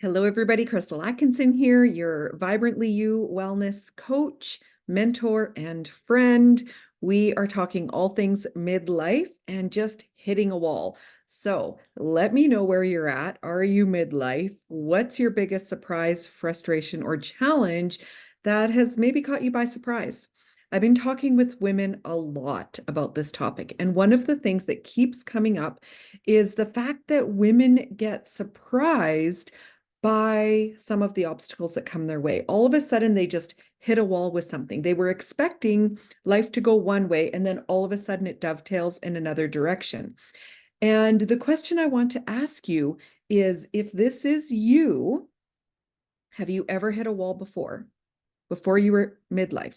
Hello, everybody. Crystal Atkinson here, your Vibrantly You wellness coach, mentor, and friend. We are talking all things midlife and just hitting a wall. So let me know where you're at. Are you midlife? What's your biggest surprise, frustration, or challenge that has maybe caught you by surprise? I've been talking with women a lot about this topic, and one of the things that keeps coming up is the fact that women get surprised by some of the obstacles that come their way. All of a sudden, they just hit a wall with something. They were expecting life to go one way, and then all of a sudden it dovetails in another direction. And the question I want to ask you is, if this is you, have you ever hit a wall before you were midlife?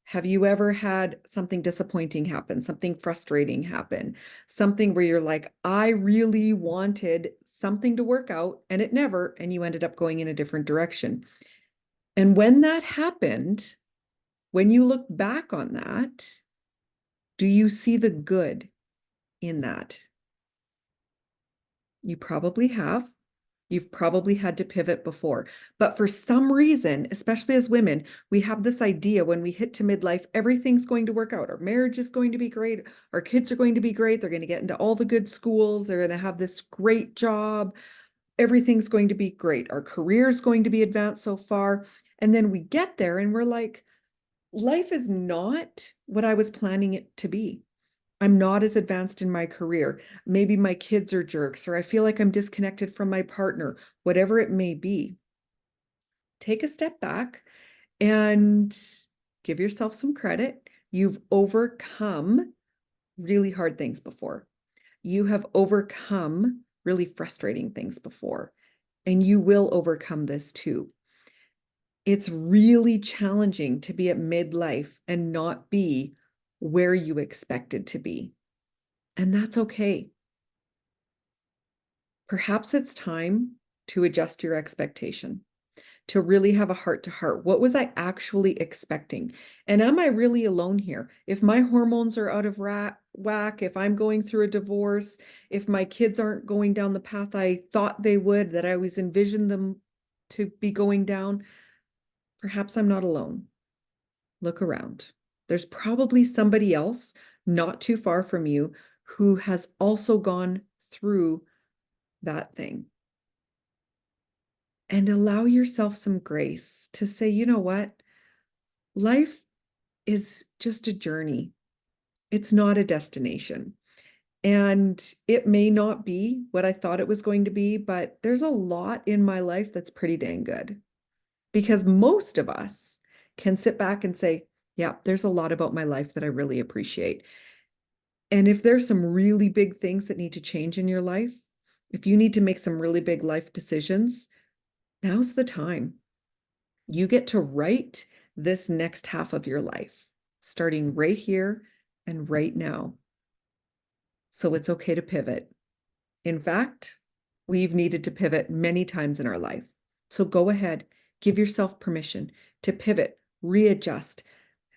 Have you ever had something disappointing happen, something frustrating happen, something where you're like, I really wanted something to work out and it never, and you ended up going in a different direction? And when that happened, when you look back on that, do you see the good in that? You probably have. You've probably had to pivot before. But for some reason, especially as women, we have this idea when we hit to midlife, everything's going to work out. Our marriage is going to be great. Our kids are going to be great. They're going to get into all the good schools. They're going to have this great job. Everything's going to be great. Our career is going to be advanced so far. And then we get there and we're like, life is not what I was planning it to be. I'm not as advanced in my career. Maybe my kids are jerks, or I feel like I'm disconnected from my partner, whatever it may be. Take a step back and give yourself some credit. You've overcome really hard things before. You have overcome really frustrating things before, and you will overcome this too. It's really challenging to be at midlife and not be where you expected to be. And that's okay. Perhaps it's time to adjust your expectation, to really have a heart to heart. What was I actually expecting? And am I really alone here? If my hormones are out of whack, if I'm going through a divorce, if my kids aren't going down the path I thought they would, that I always envisioned them to be going down, perhaps I'm not alone. Look around. There's probably somebody else not too far from you who has also gone through that thing. And allow yourself some grace to say, you know what? Life is just a journey. It's not a destination. And it may not be what I thought it was going to be, but there's a lot in my life that's pretty dang good. Because most of us can sit back and say, yeah, there's a lot about my life that I really appreciate. And if there's some really big things that need to change in your life, if you need to make some really big life decisions, now's the time. You get to write this next half of your life, starting right here and right now. So it's okay to pivot. In fact, we've needed to pivot many times in our life. So go ahead, give yourself permission to pivot, readjust,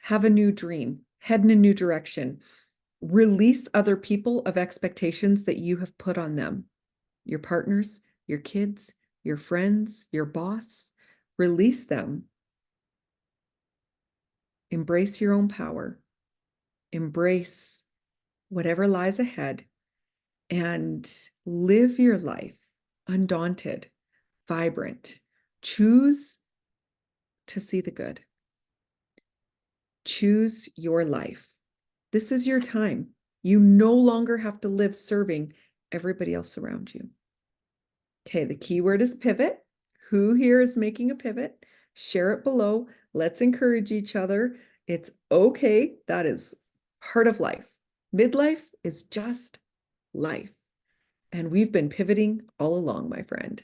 have a new dream, head in a new direction, release other people of expectations that you have put on them, your partners, your kids, your friends, your boss. Release them. Embrace your own power. Embrace whatever lies ahead and live your life undaunted, vibrant. Choose to see the good. Choose your life. This is your time. You no longer have to live serving everybody else around you. Okay, the key word is pivot. Who here is making a pivot? Share it below. Let's encourage each other. It's okay. That is part of life. Midlife is just life. And we've been pivoting all along, my friend.